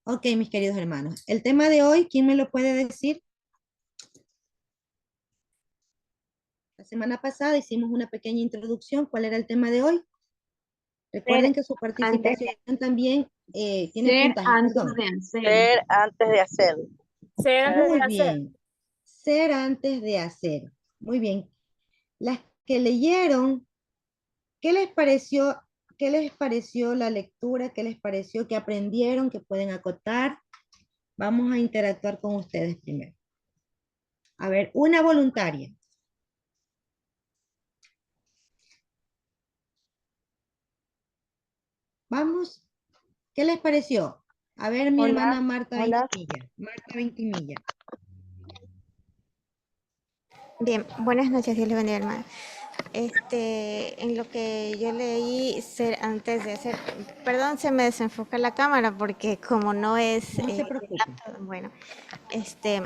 Ok, mis queridos hermanos. El tema de hoy, ¿quién me lo puede decir? La semana pasada hicimos una pequeña introducción. ¿Cuál era el tema de hoy? Recuerden Ser que su antes, participación también tiene ser puntaje. antes Perdón. de hacer. Ser antes de hacer. Ser antes de Muy hacer. bien. Ser antes de hacer. Muy bien. Las que leyeron, ¿qué les pareció? ¿Qué les pareció la lectura? ¿Qué les pareció que aprendieron, que pueden acotar? Vamos a interactuar con ustedes primero. A ver, una voluntaria. Vamos, ¿qué les pareció? A ver, mi Hola, hermana Marta hola. Ventimilla. Marta Ventimilla. Bien, buenas noches, Dios le bendiga, hermano. En lo que yo leí, ser antes de hacer, perdón, se me desenfoca la cámara porque como no es, No se preocupe. bueno, este,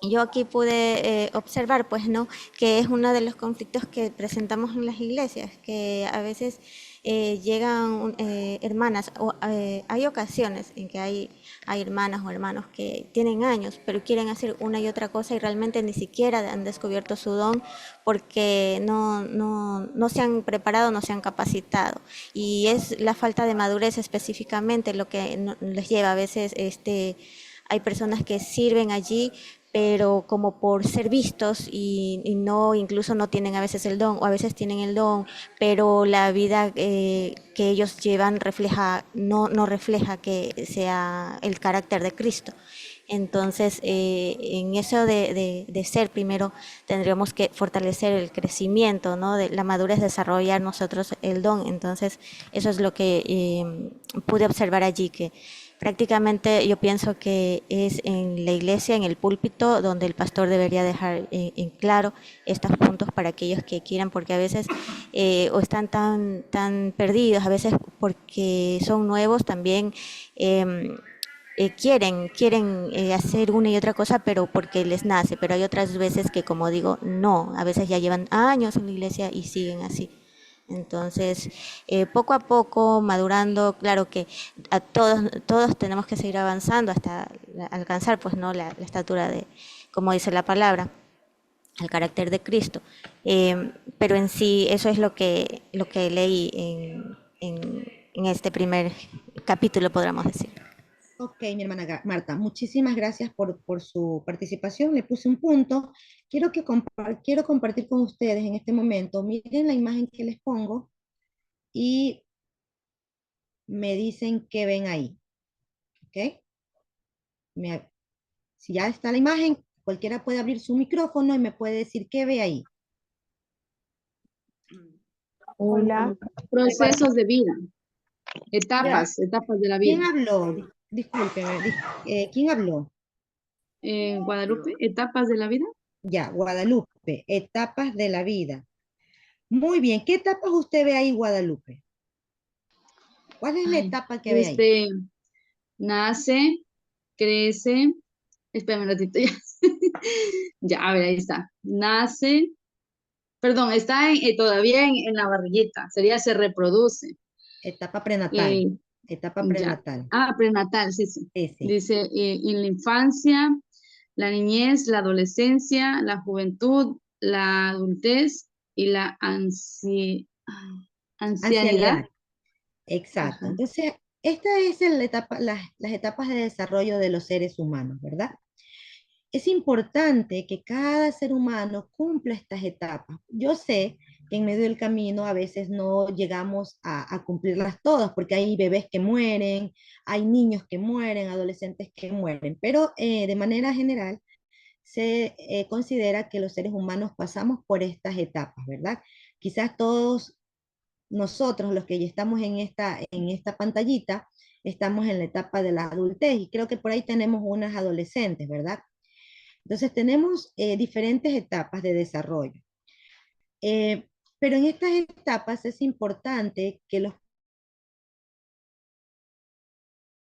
yo aquí pude observar, pues, ¿no? Que es uno de los conflictos que presentamos en las iglesias, que a veces llegan hermanas, o hay ocasiones en que hay hermanas o hermanos que tienen años, pero quieren hacer una y otra cosa y realmente ni siquiera han descubierto su don porque no se han preparado, no se han capacitado. Y es la falta de madurez específicamente lo que les lleva a veces hay personas que sirven allí, pero como por ser vistos y no, incluso no tienen a veces el don, o a veces tienen el don, pero la vida que ellos llevan no refleja que sea el carácter de Cristo. Entonces, en eso de ser primero, tendríamos que fortalecer el crecimiento, ¿no? De la madurez, desarrollar nosotros el don. Entonces, eso es lo que pude observar allí, que prácticamente yo pienso que es en la iglesia, en el púlpito, donde el pastor debería dejar en claro estos puntos para aquellos que quieran, porque a veces o están tan perdidos, a veces porque son nuevos también. Quieren hacer una y otra cosa, pero porque les nace, pero hay otras veces que, como digo, no, a veces ya llevan años en la iglesia y siguen así. Entonces, poco a poco, madurando, claro que a todos tenemos que seguir avanzando hasta alcanzar, pues, no la estatura de, como dice la palabra, el carácter de Cristo. Pero en sí, eso es lo que leí en este primer capítulo, podríamos decir. Ok, mi hermana Marta, muchísimas gracias por su participación. Le puse un punto. Quiero compartir con ustedes en este momento. Miren la imagen que les pongo y me dicen qué ven ahí. ¿Ok? Me- si ya está la imagen, cualquiera puede abrir su micrófono y me puede decir qué ve ahí. Hola. Procesos de vida, Ya. etapas de la ¿Quién vida. habló? Discúlpeme. ¿Quién habló? Guadalupe, etapas de la vida. Ya, Guadalupe, etapas de la vida. Muy bien, ¿qué etapas usted ve ahí, Guadalupe? ¿Cuál es la Ay, etapa que ve ahí? nace, crece, espérame un ratito ya. Ya, a ver, ahí está. Nace, perdón, está todavía en la barriguita, sería se reproduce. Etapa prenatal. Eh, Etapa ya. prenatal. Ah, prenatal, sí, sí. Ese. Dice, en la infancia, la niñez, la adolescencia, la juventud, la adultez y la ancianidad. Ancianidad. Exacto. Ajá. Entonces, esta es la etapa, las etapas de desarrollo de los seres humanos, ¿verdad? Es importante que cada ser humano cumpla estas etapas. Yo sé que en medio del camino a veces no llegamos a cumplirlas todas, porque hay bebés que mueren, hay niños que mueren, adolescentes que mueren, pero de manera general se considera que los seres humanos pasamos por estas etapas, ¿verdad? Quizás todos nosotros, los que ya estamos en esta pantallita, estamos en la etapa de la adultez y creo que por ahí tenemos unas adolescentes, ¿verdad? Entonces tenemos diferentes etapas de desarrollo. Pero en estas etapas es importante que los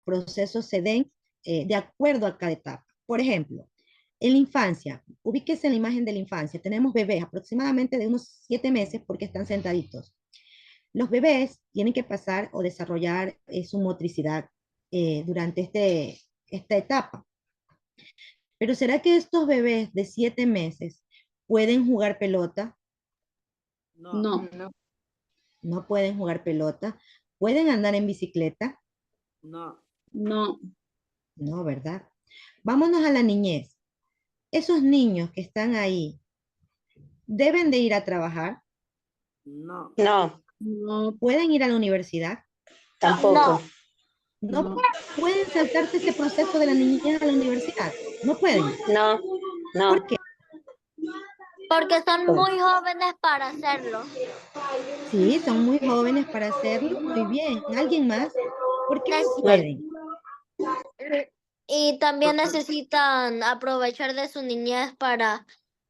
procesos se den de acuerdo a cada etapa. Por ejemplo, en la infancia, ubíquese en la imagen de la infancia, tenemos bebés aproximadamente de unos 7 meses porque están sentaditos. Los bebés tienen que pasar o desarrollar su motricidad, durante esta etapa. Pero ¿será que estos bebés de 7 meses pueden jugar pelota? No, No pueden jugar pelota. ¿Pueden andar en bicicleta? no, No, ¿verdad? Vámonos a la niñez. Esos niños que están ahí, ¿deben de ir a trabajar? No, no, ¿Pueden ir a la universidad? tampoco. ¿No no. pueden saltarse ese proceso de la niñez a la universidad? No pueden. No, no. ¿Por qué? Porque son Por- muy jóvenes para hacerlo. Sí, son muy jóvenes para hacerlo. Muy bien. ¿Alguien más? ¿Por qué no Neces- pueden? y también necesitan aprovechar de su niñez para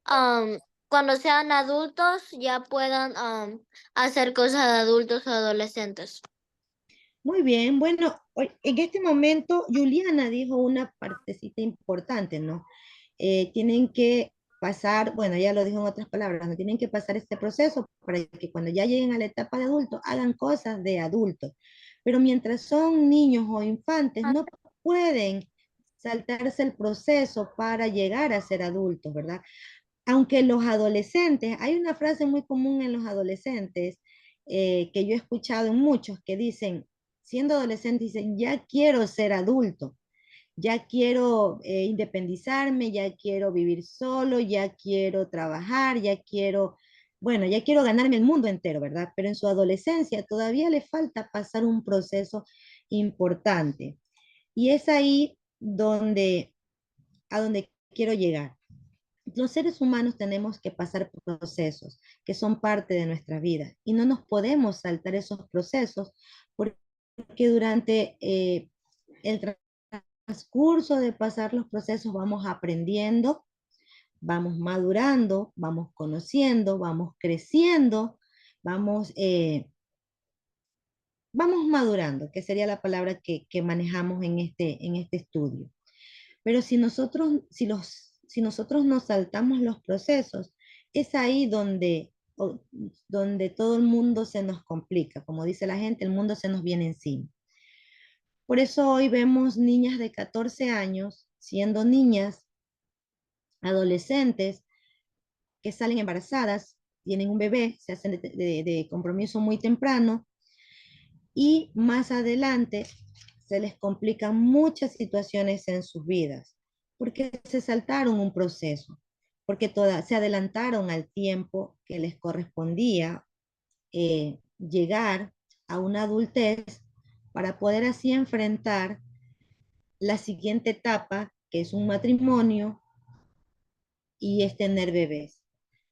am, cuando sean adultos ya puedan hacer cosas de adultos o adolescentes. Muy bien. Bueno, en este momento Juliana dijo una partecita importante, ¿no? Tienen que pasar, bueno, ya lo dijo en otras palabras, no tienen que pasar este proceso para que cuando ya lleguen a la etapa de adulto hagan cosas de adultos. Pero mientras son niños o infantes, no pueden saltarse el proceso para llegar a ser adultos, ¿verdad? Aunque los adolescentes, hay una frase muy común en los adolescentes que yo he escuchado en muchos que dicen, siendo adolescentes, dicen, ya quiero ser adulto, ya quiero independizarme, ya quiero vivir solo, ya quiero trabajar, ya quiero, bueno, ya quiero ganarme el mundo entero, ¿verdad? Pero en su adolescencia todavía le falta pasar un proceso importante. Y es ahí a donde quiero llegar. Los seres humanos tenemos que pasar procesos que son parte de nuestra vida y no nos podemos saltar esos procesos porque durante el transcurso de pasar los procesos vamos aprendiendo, vamos madurando, vamos conociendo, vamos creciendo, vamos, vamos madurando, que sería la palabra que manejamos en este estudio. Pero si nosotros nos saltamos los procesos, es ahí donde todo el mundo se nos complica. Como dice la gente, el mundo se nos viene encima. Por eso hoy vemos niñas de 14 años siendo niñas, adolescentes, que salen embarazadas, tienen un bebé, se hacen de compromiso muy temprano y más adelante se les complican muchas situaciones en sus vidas, porque se saltaron un proceso, porque se adelantaron al tiempo que les correspondía llegar a una adultez para poder así enfrentar la siguiente etapa, que es un matrimonio y es tener bebés.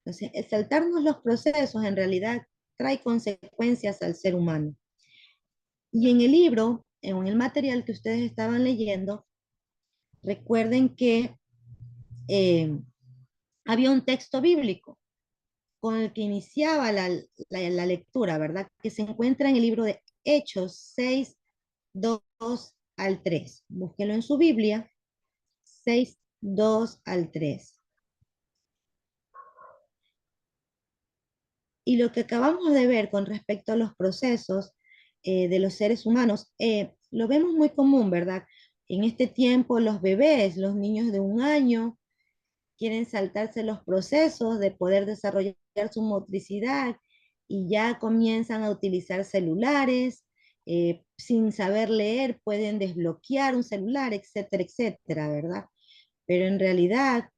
Entonces, el saltarnos los procesos en realidad trae consecuencias al ser humano. Y en el libro, en el material que ustedes estaban leyendo, recuerden que eh, había un texto bíblico con el que iniciaba la lectura, ¿verdad? Que se encuentra en el libro de Hechos 6, 2 al 3. Búsquelo en su Biblia, 6, 2 al 3. Y lo que acabamos de ver con respecto a los procesos de los seres humanos, lo vemos muy común, ¿verdad? En este tiempo los bebés, los niños de 1 año, quieren saltarse los procesos de poder desarrollar su motricidad y ya comienzan a utilizar celulares, sin saber leer pueden desbloquear un celular, etcétera, etcétera, ¿verdad? Pero en realidad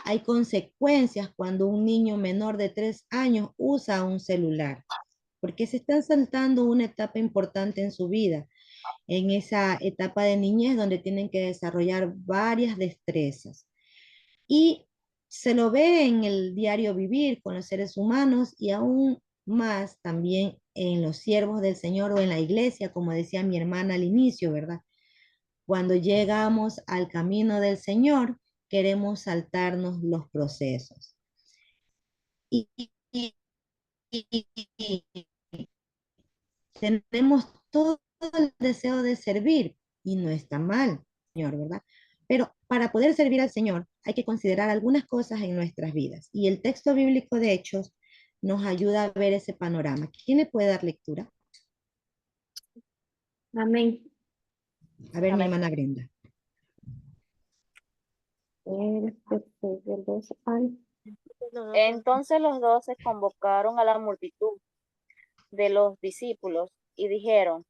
hay consecuencias cuando un niño menor de 3 años usa un celular, porque se están saltando una etapa importante en su vida, en esa etapa de niñez donde tienen que desarrollar varias destrezas. Y se lo ve en el diario vivir con los seres humanos y aún más también en los siervos del Señor o en la iglesia, como decía mi hermana al inicio, ¿verdad? Cuando llegamos al camino del Señor, queremos saltarnos los procesos. Y, y- y- y tenemos todo el deseo de servir y no está mal, Señor, ¿verdad? Pero para poder servir al Señor hay que considerar algunas cosas en nuestras vidas y el texto bíblico de Hechos nos ayuda a ver ese panorama. ¿Quién le puede dar lectura? Amén. A ver, mi Amén. hermana Brenda. Entonces los 12 convocaron a la multitud de los discípulos y dijeron,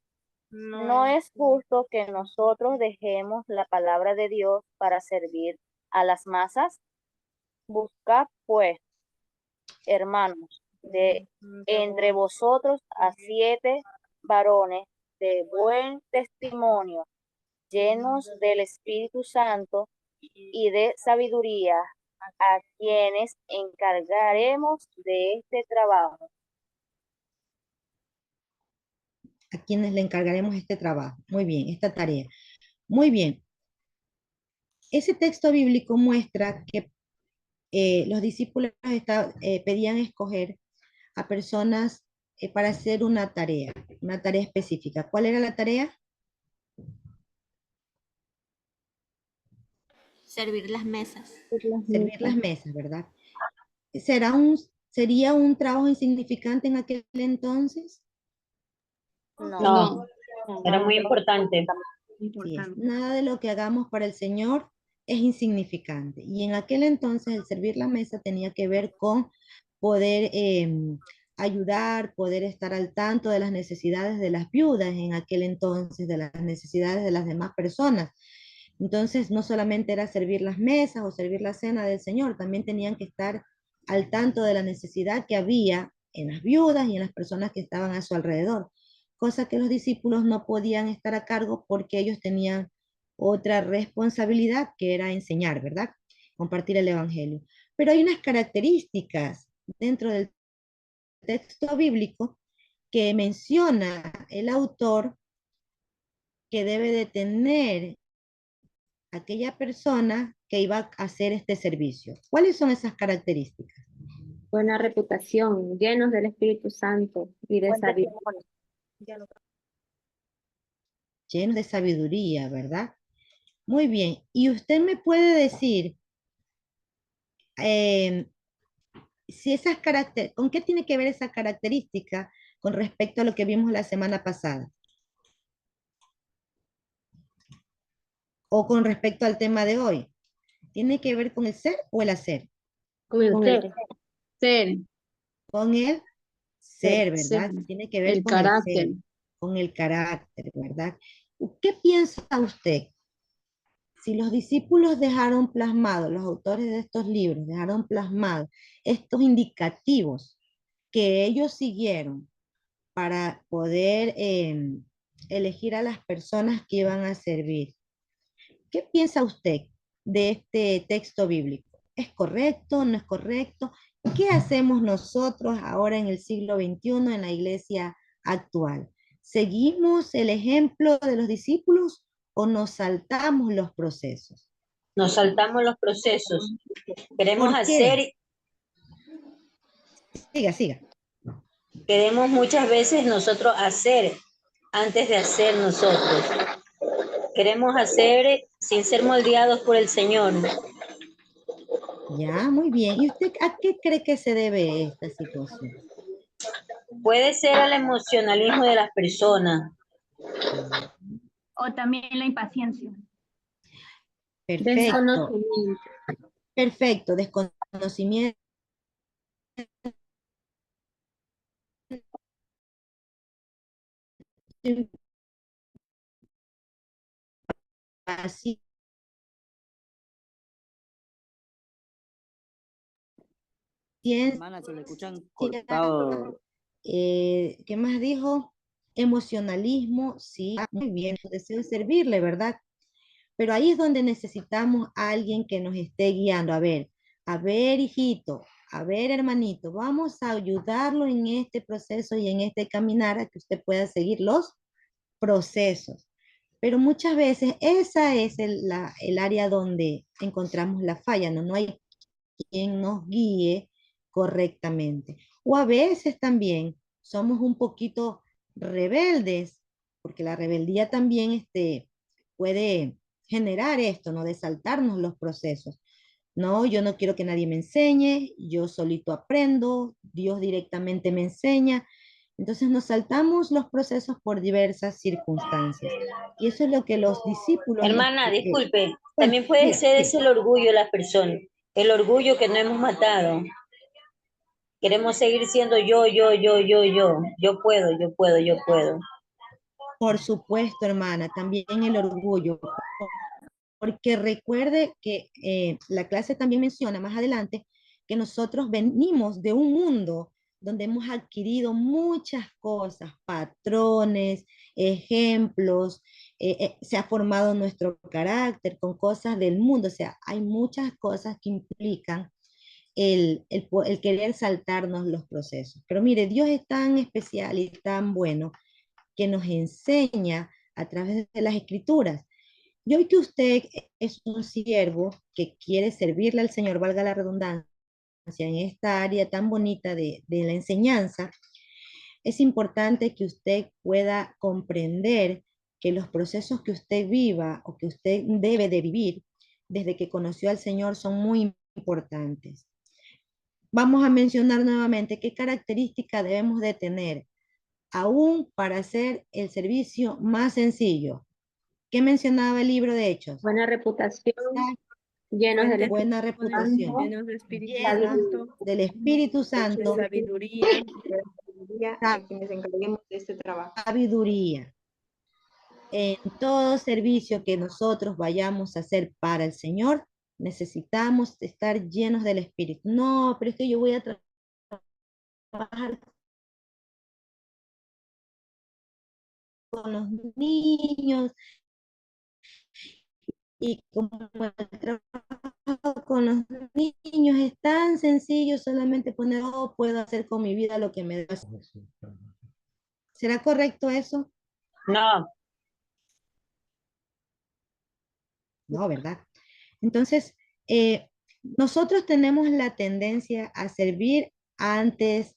no es justo que nosotros dejemos la palabra de Dios para servir a las masas. Buscad pues, hermanos, de entre vosotros a 7 varones de buen testimonio, llenos del Espíritu Santo y de sabiduría, a quienes encargaremos de este trabajo. A quienes le encargaremos este trabajo. Muy bien, esta tarea. Muy bien. Ese texto bíblico muestra que los discípulos pedían escoger a personas para hacer una tarea específica. ¿Cuál era la tarea? Servir las mesas. Servir las mesas, ¿verdad? ¿Sería un trabajo insignificante en aquel entonces? No, era muy importante. Sí es. Nada de lo que hagamos para el Señor es insignificante. Y en aquel entonces el servir la mesa tenía que ver con poder ayudar, poder estar al tanto de las necesidades de las viudas en aquel entonces, de las necesidades de las demás personas. Entonces no solamente era servir las mesas o servir la cena del Señor, también tenían que estar al tanto de la necesidad que había en las viudas y en las personas que estaban a su alrededor, cosa que los discípulos no podían estar a cargo porque ellos tenían otra responsabilidad que era enseñar, ¿verdad? Compartir el Evangelio. Pero hay unas características dentro del texto bíblico que menciona el autor que debe de tener aquella persona que iba a hacer este servicio. ¿Cuáles son esas características? Buena reputación, llenos del Espíritu Santo y de Buen sabiduría. testimonio. Llenos de sabiduría, ¿verdad? Muy bien. ¿Y usted me puede decir si esas con qué tiene que ver esa característica con respecto a lo que vimos la semana pasada? O con respecto al tema de hoy. ¿Tiene que ver con el ser o el hacer? Con el ser. Ser, Con el ser, ¿verdad? ser. Tiene que ver El con el carácter. ser, con el carácter, ¿verdad? ¿Qué piensa usted? Si los discípulos dejaron plasmados, los autores de estos libros dejaron plasmados estos indicativos que ellos siguieron para poder elegir a las personas que iban a servir. ¿Qué piensa usted de este texto bíblico? ¿Es correcto? ¿No es correcto? ¿Qué hacemos nosotros ahora en el siglo XXI en la iglesia actual? ¿Seguimos el ejemplo de los discípulos o nos saltamos los procesos? Nos saltamos los procesos. Queremos ¿Por qué? hacer, Siga. queremos muchas veces nosotros hacer antes de hacer nosotros. Queremos hacer sin ser moldeados por el Señor. Ya, muy bien. ¿Y usted a qué cree que se debe esta situación? Puede ser al emocionalismo de las personas. O también la impaciencia. Perfecto, Desconocimiento. perfecto. Desconocimiento. Así. Hermana, se le escuchan cortado. ¿Qué más dijo? Emocionalismo, sí, muy bien, su deseo de servirle, ¿verdad? Pero ahí es donde necesitamos a alguien que nos esté guiando. A ver, hijito, a ver, hermanito, vamos a ayudarlo en este proceso y en este caminar a que usted pueda seguir los procesos. Pero muchas veces esa es el área donde encontramos la falla, ¿no? No hay quien nos guíe correctamente. O a veces también somos un poquito rebeldes, porque la rebeldía también puede generar esto, ¿no? De saltarnos los procesos. No, yo no quiero que nadie me enseñe, yo solito aprendo, Dios directamente me enseña. Entonces nos saltamos los procesos por diversas circunstancias. Y eso es lo que los discípulos... Hermana, disculpe, bueno, también puede diga, ser diga. ese el orgullo de la persona, el orgullo que no hemos matado. Queremos seguir siendo yo puedo, yo puedo, yo puedo. Por supuesto, hermana, también el orgullo, porque recuerde que la clase también menciona más adelante que nosotros venimos de un mundo donde hemos adquirido muchas cosas, patrones, ejemplos, se ha formado nuestro carácter con cosas del mundo, o sea, hay muchas cosas que implican el querer saltarnos los procesos. Pero mire, Dios es tan especial y tan bueno que nos enseña a través de las escrituras. Y hoy que usted es un siervo que quiere servirle al Señor, valga la redundancia, en esta área tan bonita de la enseñanza, es importante que usted pueda comprender que los procesos que usted viva o que usted debe de vivir desde que conoció al Señor son muy importantes. Vamos a mencionar nuevamente qué características debemos de tener aún para hacer el servicio más sencillo. ¿Qué mencionaba el libro de Hechos? Buena reputación, llenos del Buena Espíritu reputación, Santo, Llenos de Espíritu llenos Santo, del Espíritu de Santo, sabiduría. sa- A quienes encarguemos de este trabajo. sabiduría. En todo servicio que nosotros vayamos a hacer para el Señor, necesitamos estar llenos del Espíritu. No, pero es que yo voy a trabajar con los niños y como el trabajo con los niños es tan sencillo, solamente poner, oh, puedo hacer con mi vida lo que me da. ¿Será correcto eso? No, No, ¿verdad? Entonces, nosotros tenemos la tendencia a servir antes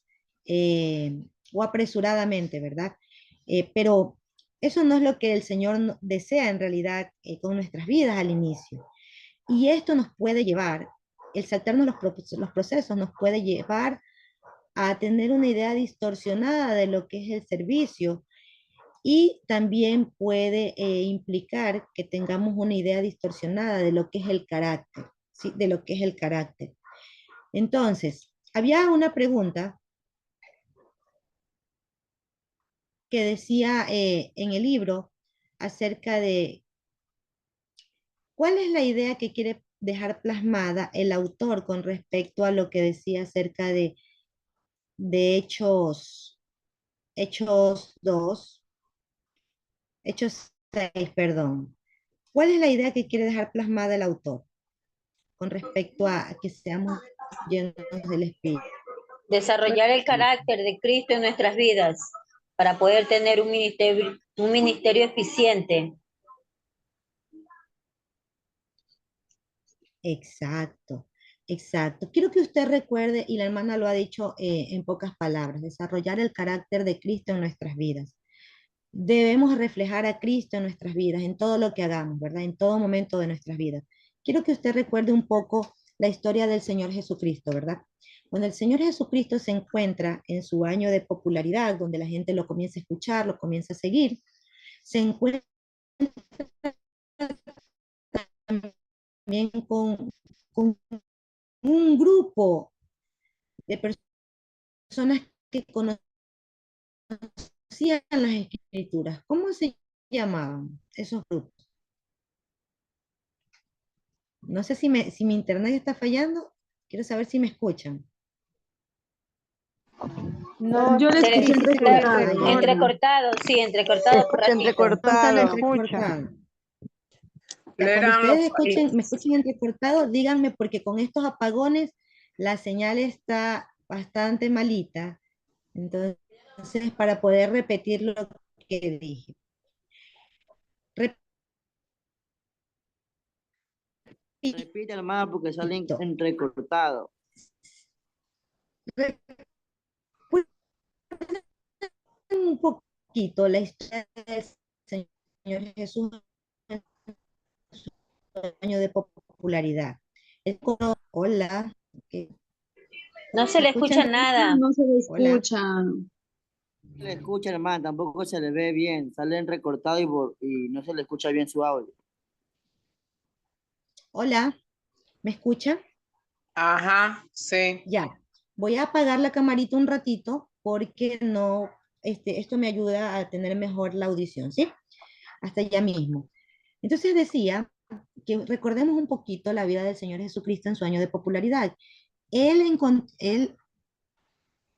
o apresuradamente, ¿verdad? Pero eso no es lo que el Señor desea en realidad con nuestras vidas al inicio. Y esto nos puede llevar, el saltarnos los procesos nos puede llevar a tener una idea distorsionada de lo que es el servicio y también puede implicar que tengamos una idea distorsionada de lo que es el carácter, ¿sí? De lo que es el carácter. Entonces, había una pregunta que decía en el libro acerca de cuál es la idea que quiere dejar plasmada el autor con respecto a lo que decía acerca de Hechos 2, Hechos 6, perdón. ¿Cuál es la idea que quiere dejar plasmada el autor con respecto a que seamos llenos del Espíritu? desarrollar el carácter de Cristo en nuestras vidas para poder tener un ministerio eficiente. Exacto, exacto. Quiero que usted recuerde, y la hermana lo ha dicho en pocas palabras, desarrollar el carácter de Cristo en nuestras vidas. Debemos reflejar a Cristo en nuestras vidas, en todo lo que hagamos, ¿verdad? En todo momento de nuestras vidas. Quiero que usted recuerde un poco la historia del Señor Jesucristo, ¿verdad? Cuando el Señor Jesucristo se encuentra en su año de popularidad, donde la gente lo comienza a escuchar, lo comienza a seguir, se encuentra también con un grupo de personas que conocían las escrituras. ¿Cómo se llamaban esos grupos? No sé si mi internet está fallando. Quiero saber si me escuchan. No, Yo le Se le escuché está entrecortado. entrecortado, sí, entrecortado por ratito. Están entrecortados. Ya, cuando ustedes me escuchen entrecortado, díganme porque con estos apagones la señal está bastante malita. Entonces, para poder repetir lo que dije. Repite, hermana, porque sale Repito. entrecortado. Un poquito la historia del Señor Jesús en su año de popularidad. Hola, No se ¿me le escucha escuchan? nada. No se le Hola. escucha. le escucha, hermano, tampoco se le ve bien. Salen recortados y no se le escucha bien su audio. Hola, ¿me escucha? Ajá, sí. Ya. Voy a apagar la camarita un ratito porque no, esto me ayuda a tener mejor la audición, ¿sí? Hasta ya mismo. Entonces decía que recordemos un poquito la vida del Señor Jesucristo en su año de popularidad. Él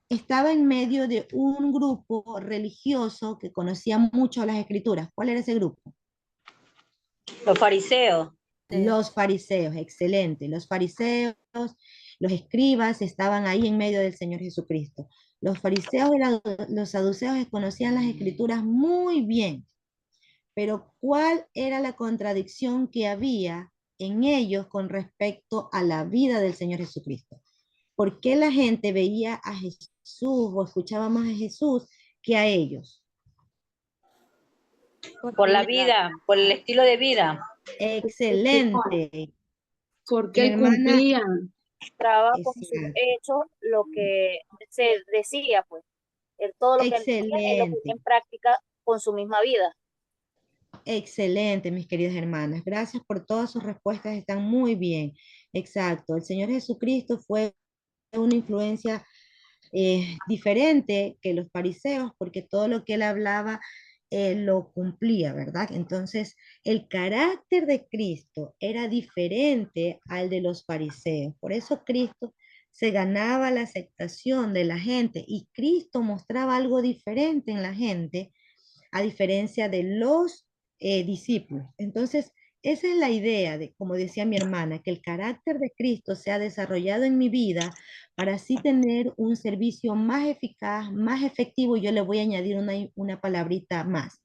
estaba en medio de un grupo religioso que conocía mucho las escrituras. ¿Cuál era ese grupo? Los fariseos. Los fariseos, excelente. Los fariseos, los escribas estaban ahí en medio del Señor Jesucristo. Los fariseos y los saduceos conocían las escrituras muy bien, pero ¿cuál era la contradicción que había en ellos con respecto a la vida del Señor Jesucristo? ¿Por qué la gente veía a Jesús o escuchaba más a Jesús que a ellos? Por la vida, por el estilo de vida. Excelente. Porque Mi él hermana, cumplía. Mostraba con sus exacto. hechos lo que se decía, pues. Todo lo que él decía, él lo ponía Excelente, en práctica con su misma vida. excelente, mis queridas hermanas. Gracias por todas sus respuestas, están muy bien. Exacto, el Señor Jesucristo fue una influencia diferente que los fariseos, porque todo lo que él hablaba lo cumplía, ¿verdad? Entonces, el carácter de Cristo era diferente al de los fariseos. Por eso Cristo se ganaba la aceptación de la gente y Cristo mostraba algo diferente en la gente a diferencia de los discípulos. Entonces, esa es la idea de, como decía mi hermana, que el carácter de Cristo sea desarrollado en mi vida para así tener un servicio más eficaz, más efectivo. Y yo le voy a añadir una palabrita más,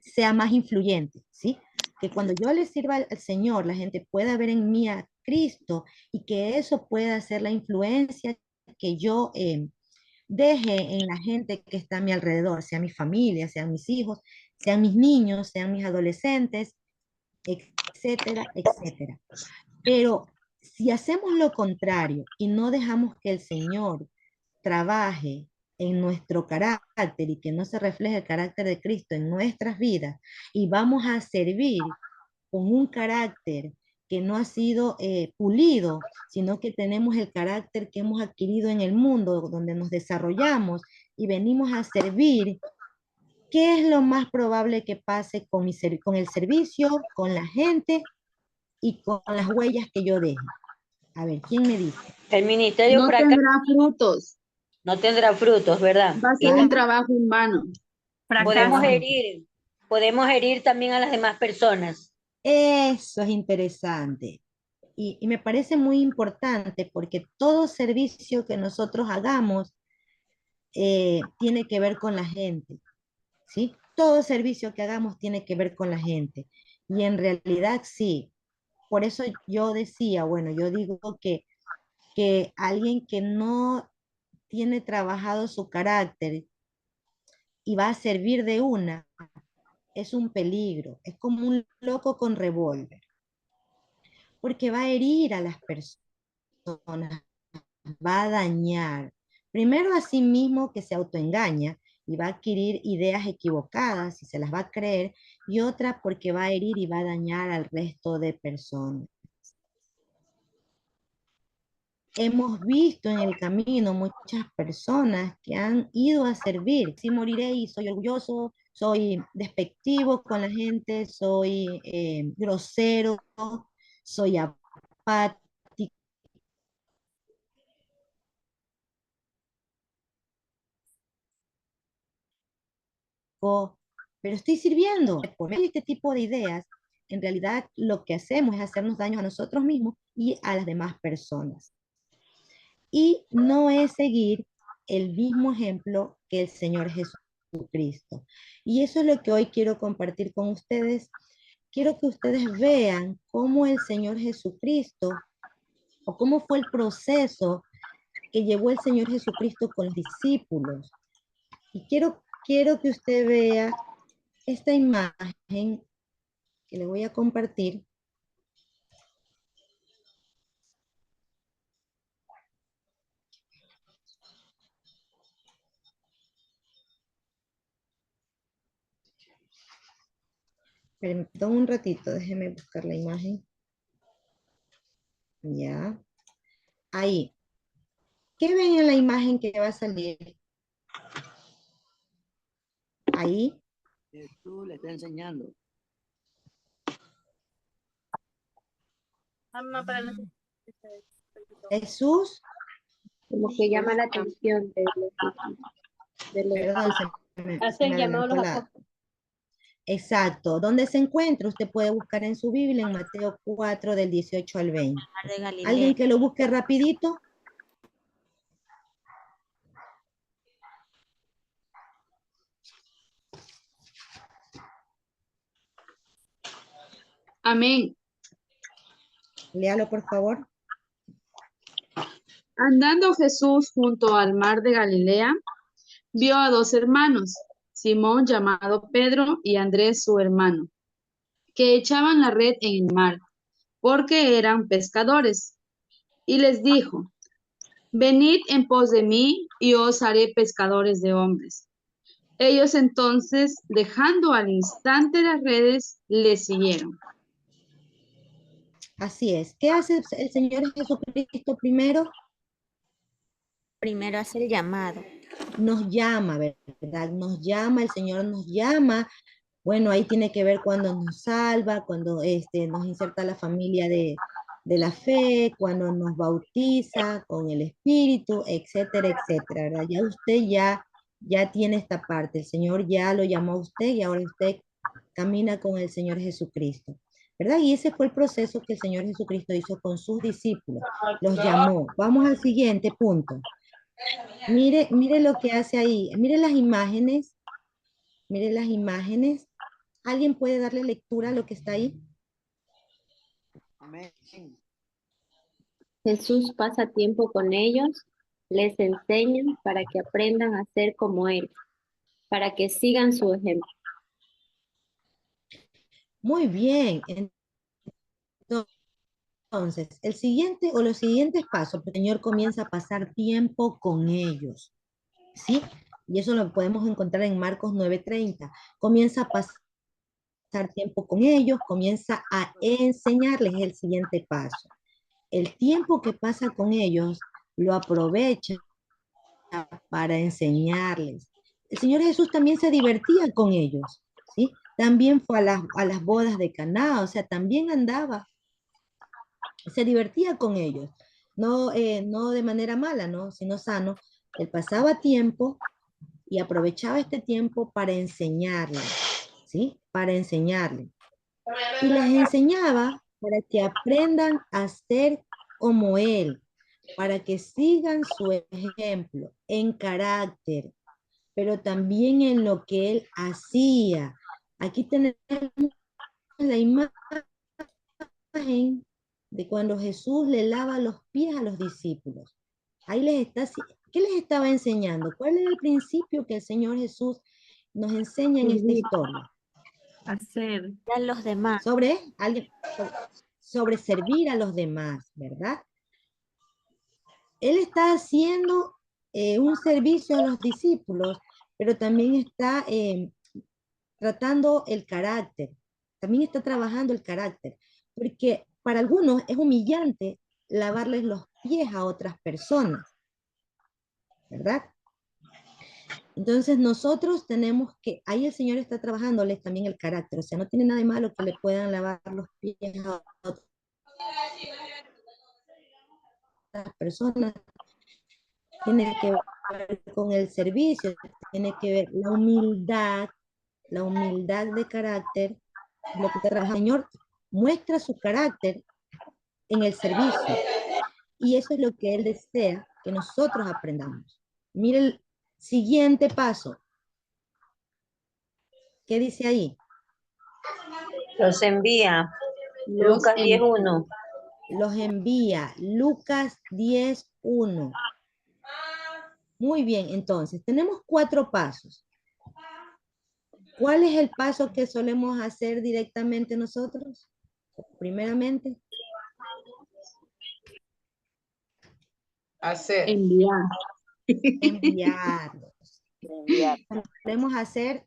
sea más influyente, ¿sí? Que cuando yo le sirva al Señor, la gente pueda ver en mí a Cristo y que eso pueda ser la influencia que yo deje en la gente que está a mi alrededor, sea mi familia, sean mis hijos, sean mis niños, sean mis adolescentes, etcétera, etcétera. Pero si hacemos lo contrario y no dejamos que el Señor trabaje en nuestro carácter y que no se refleje el carácter de Cristo en nuestras vidas y vamos a servir con un carácter que no ha sido pulido, sino que tenemos el carácter que hemos adquirido en el mundo, donde nos desarrollamos y venimos a servir, ¿qué es lo más probable que pase con el servicio, con la gente y con las huellas que yo deje? A ver, ¿quién me dice? El ministerio No fracasa, tendrá frutos. no tendrá frutos, ¿verdad? Va a ser un trabajo en vano. Podemos Fracaso. herir, podemos herir también a las demás personas. Eso es interesante. Y me parece muy importante porque todo servicio que nosotros hagamos tiene que ver con la gente, ¿sí? Todo servicio que hagamos tiene que ver con la gente. Y en realidad sí. Por eso yo decía, bueno, yo digo que alguien que no tiene trabajado su carácter y va a servir de una, es un peligro. Es como un loco con revólver. Porque va a herir a las personas, va a dañar. Primero a sí mismo que se autoengaña y va a adquirir ideas equivocadas y se las va a creer, y otra porque va a herir y va a dañar al resto de personas. Hemos visto en el camino muchas personas que han ido a servir. Si moriré y soy orgulloso, soy despectivo con la gente, soy grosero, soy apático, pero estoy sirviendo. Por medio de este tipo de ideas, en realidad lo que hacemos es hacernos daño a nosotros mismos y a las demás personas. Y no es seguir el mismo ejemplo que el Señor Jesucristo. Y eso es lo que hoy quiero compartir con ustedes. Quiero que ustedes vean cómo el Señor Jesucristo o cómo fue el proceso que llevó el Señor Jesucristo con los discípulos. Y quiero que usted vea esta imagen que le voy a compartir. Perdón un ratito, déjeme buscar la imagen. Ya. Ahí. ¿Qué ven en la imagen que va a salir? Ahí. Jesús le está enseñando. Jesús. Como que llama la atención de los Perdón, se hace el me llamado a adelantó los la... apóstoles. Exacto. ¿Dónde se encuentra? Usted puede buscar en su Biblia en Mateo 4 del 18 al 20. Mar de Galilea. ¿Alguien que lo busque rapidito? Amén. Léalo, por favor. Andando Jesús junto al mar de Galilea, vio a dos hermanos, Simón llamado Pedro y Andrés su hermano, que echaban la red en el mar, porque eran pescadores. Y les dijo, venid en pos de mí y os haré pescadores de hombres. Ellos entonces, dejando al instante las redes, le siguieron. Así es. ¿Qué hace el Señor Jesucristo primero? Primero hace el llamado. Nos llama, ¿verdad? Nos llama, el Señor nos llama. Bueno, ahí tiene que ver cuando nos salva, cuando nos inserta la familia de la fe, cuando nos bautiza con el Espíritu, etcétera, etcétera, ¿verdad? Ya usted ya tiene esta parte. El Señor ya lo llamó a usted y ahora usted camina con el Señor Jesucristo, ¿verdad? Y ese fue el proceso que el Señor Jesucristo hizo con sus discípulos. Los llamó. Vamos al siguiente punto. Mire lo que hace ahí. Mire las imágenes. Mire las imágenes. ¿Alguien puede darle lectura a lo que está ahí? Amén. Jesús pasa tiempo con ellos, les enseña para que aprendan a ser como Él, para que sigan su ejemplo. Muy bien. Entonces, el siguiente o los siguientes pasos, el Señor comienza a pasar tiempo con ellos, ¿sí? Y eso lo podemos encontrar en Marcos 9:30. Comienza a pasar tiempo con ellos, comienza a enseñarles el siguiente paso. El tiempo que pasa con ellos lo aprovecha para enseñarles. El Señor Jesús también se divertía con ellos, ¿sí? También fue a las bodas de Caná, o sea, también andaba, se divertía con ellos, no de manera mala, ¿no? Sino sano. Él pasaba tiempo y aprovechaba este tiempo para enseñarles, ¿sí? Para enseñarles. Y les enseñaba para que aprendan a ser como Él, para que sigan su ejemplo en carácter, pero también en lo que Él hacía. Aquí tenemos la imagen de cuando Jesús le lava los pies a los discípulos. Ahí ¿qué les estaba enseñando? ¿Cuál es el principio que el Señor Jesús nos enseña en esta historia? Hacer. A los demás. Sobre servir a los demás, ¿verdad? Él está haciendo un servicio a los discípulos, pero también está tratando el carácter, también está trabajando el carácter, porque para algunos es humillante lavarles los pies a otras personas, ¿verdad? Entonces nosotros tenemos que, ahí el Señor está trabajándoles también el carácter, o sea, no tiene nada de malo que le puedan lavar los pies a otras personas, tiene que ver con el servicio, tiene que ver la humildad de carácter, lo que trabaja el Señor, muestra su carácter en el servicio. Y eso es lo que Él desea que nosotros aprendamos. Mire el siguiente paso. ¿Qué dice ahí? Los envía. Lucas 10:1. Los envía. Lucas 10:1. Muy bien, entonces, tenemos 4 pasos. ¿Cuál es el paso que solemos hacer directamente nosotros? Primeramente. Hacer. Enviar. Enviarlos. Solemos hacer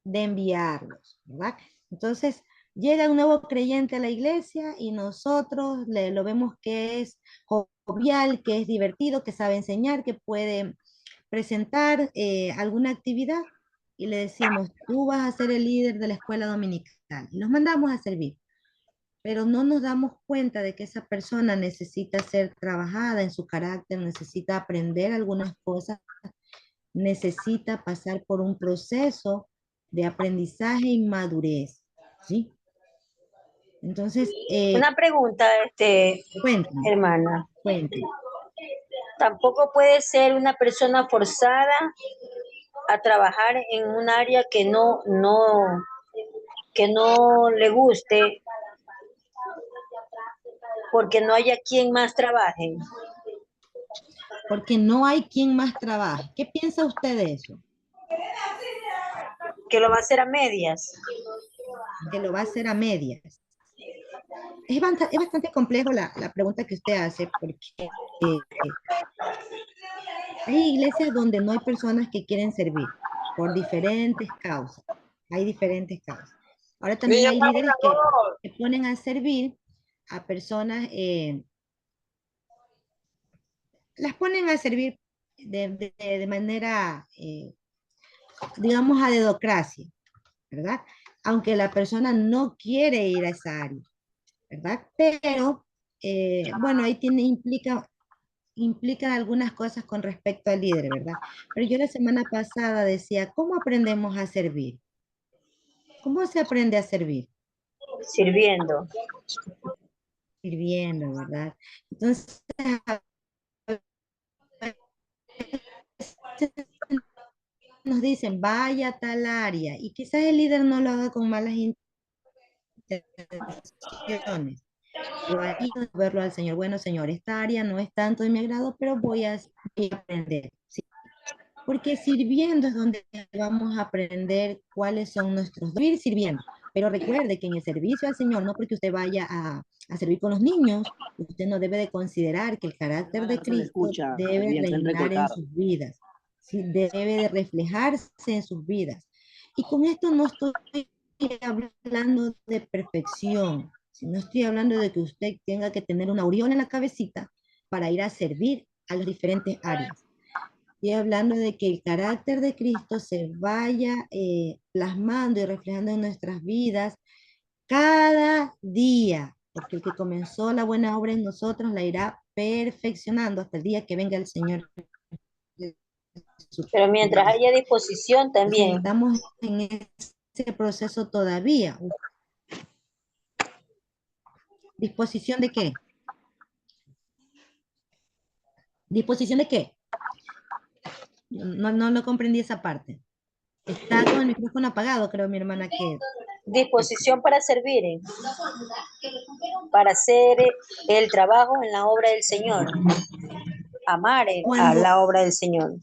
de enviarlos, ¿verdad? Entonces, Llega un nuevo creyente a la iglesia y nosotros lo vemos que es jovial, que es divertido, que sabe enseñar, que puede presentar alguna actividad y le decimos, tú vas a ser el líder de la escuela dominical y los mandamos a servir. Pero no nos damos cuenta de que esa persona necesita ser trabajada en su carácter, necesita aprender algunas cosas, necesita pasar por un proceso de aprendizaje y madurez, ¿sí? Entonces, Una pregunta, cuéntame, hermana. cuéntame. Tampoco puede ser una persona forzada a trabajar en un área que no le guste porque no haya quien más trabaje. Porque no hay quien más trabaje. ¿Qué piensa usted de eso? Que lo va a hacer a medias. Que lo va a hacer a medias. Es bastante complejo la pregunta que usted hace, porque hay iglesias donde no hay personas que quieren servir por diferentes causas. Hay diferentes causas. Ahora también Niño, hay por líderes favor. que ponen a servir a personas, las ponen a servir de manera, digamos, a dedocracia, ¿verdad? Aunque la persona no quiere ir a esa área, ¿verdad? Pero, bueno, ahí implica algunas cosas con respecto al líder, ¿verdad? Pero yo la semana pasada decía, ¿cómo aprendemos a servir? ¿Cómo se aprende a servir? Sirviendo. Sirviendo, ¿verdad? Entonces, nos dicen, vaya a tal área, y quizás el líder no lo haga con malas intenciones. Pero ahí verlo al Señor, bueno, Señor, esta área no es tanto de mi agrado, pero voy a aprender, ¿sí? Porque sirviendo es donde vamos a aprender cuáles son nuestros deberes sirviendo. Pero recuerde que en el servicio al Señor, no porque usted vaya a servir con los niños, usted no debe de considerar que el carácter Hermana, de no se le Cristo escucha debe bien, está reinar en entrecortado. sus vidas, ¿sí? Debe de reflejarse en sus vidas. Y con esto no estoy hablando de perfección, sino estoy hablando de que usted tenga que tener una aureola en la cabecita para ir a servir a las diferentes áreas. Estoy hablando de que el carácter de Cristo se vaya plasmando y reflejando en nuestras vidas cada día, porque el que comenzó la buena obra en nosotros la irá perfeccionando hasta el día que venga el Señor. Pero mientras haya disposición Entonces, también. estamos en ese proceso todavía. ¿Disposición de qué? ¿Disposición de qué? No comprendí esa parte. Está con el micrófono apagado, creo, mi hermana, que Disposición para servir, para hacer el trabajo en la obra del Señor. Amar a cuando, la obra del Señor.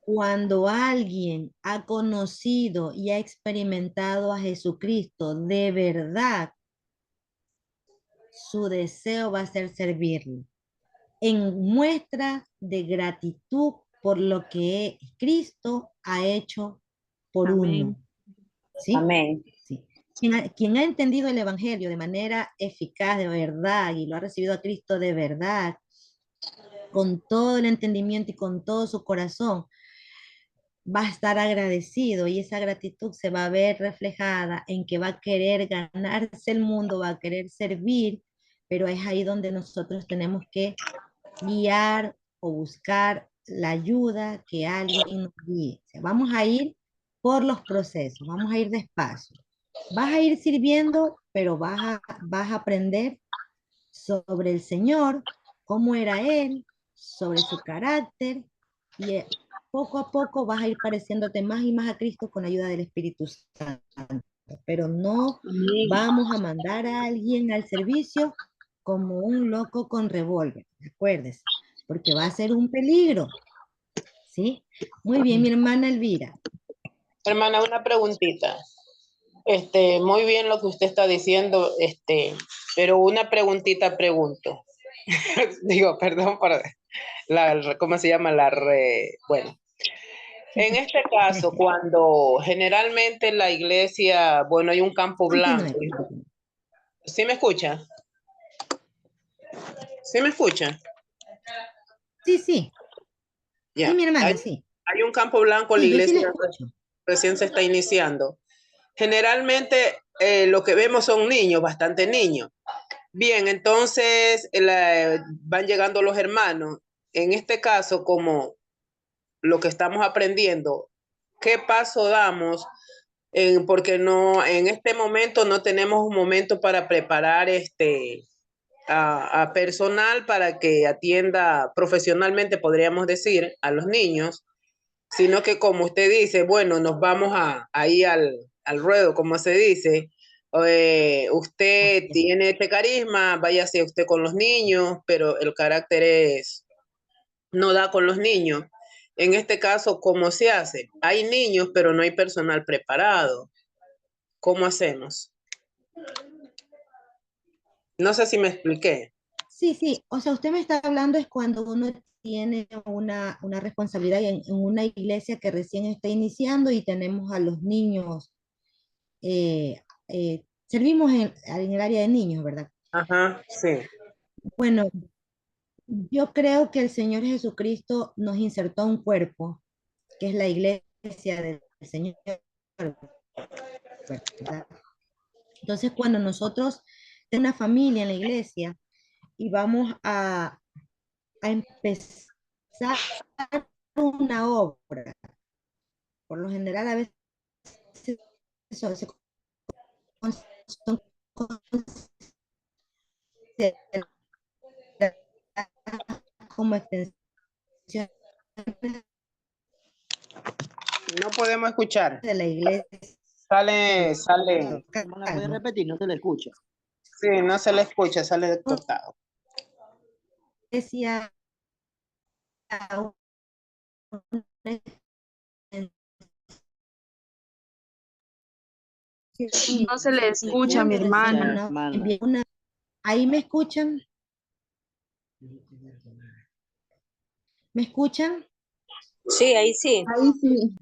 cuando alguien ha conocido y ha experimentado a Jesucristo de verdad, su deseo va a ser servirle en muestra de gratitud por lo que Cristo ha hecho por Amén. uno. ¿Sí? Amén. Sí. Quien ha entendido el Evangelio de manera eficaz, de verdad, y lo ha recibido a Cristo de verdad, con todo el entendimiento y con todo su corazón, va a estar agradecido y esa gratitud se va a ver reflejada en que va a querer ganarse el mundo, va a querer servir, pero es ahí donde nosotros tenemos que guiar o buscar la ayuda que alguien nos guíe. O sea, vamos a ir por los procesos, vamos a ir despacio. Vas a ir sirviendo, pero vas a aprender sobre el Señor, cómo era Él, sobre su carácter, y poco a poco vas a ir pareciéndote más y más a Cristo con la ayuda del Espíritu Santo. Pero no vamos a mandar a alguien al servicio como un loco con revólver, acuérdese, porque va a ser un peligro. ¿Sí? Muy bien, mi hermana Elvira. Hermana, una preguntita. Muy bien lo que usted está diciendo, pero una preguntita pregunto. Digo, perdón por ¿cómo se llama? Bueno, en este caso, cuando generalmente la iglesia, bueno, hay un campo blanco, Continúe. ¿Sí me escucha? ¿Sí me escucha? Sí, sí. Ya. Sí, mi hermana, Hay, sí. hay un campo blanco, la Sí, yo sí le iglesia escucho. recién se está iniciando. Generalmente lo que vemos son niños, bastante niños. Bien, entonces van llegando los hermanos. En este caso, como lo que estamos aprendiendo, ¿qué paso damos? Porque no, en este momento no tenemos un momento para preparar a personal para que atienda profesionalmente, podríamos decir, a los niños, sino que como usted dice, bueno, nos vamos ahí al ruedo, como se dice. Usted Así es. tiene este carisma, váyase usted con los niños, pero el carácter no da con los niños. En este caso, ¿cómo se hace? Hay niños, pero no hay personal preparado. ¿Cómo hacemos? No sé si me expliqué. Sí, sí. O sea, usted me está hablando es cuando uno tiene una responsabilidad en una iglesia que recién está iniciando y tenemos a los niños, servimos en el área de niños, ¿verdad? Ajá, sí. Bueno, yo creo que el Señor Jesucristo nos insertó un cuerpo, que es la iglesia del Señor, ¿verdad? Entonces, cuando nosotros tenemos una familia en la iglesia y vamos a empezar una obra, por lo general a veces son, son consideradas como extensión No podemos escuchar. de la iglesia Sale. Hermana, ¿puede local, ¿no? repetir? No se le escucha. Sí, no se le escucha, sale cortado. Iglesia, No se le escucha, No mi se le escucha, hermana. hermana. ahí me escuchan, ¿me escuchan? Sí, ahí sí. Ahí sí.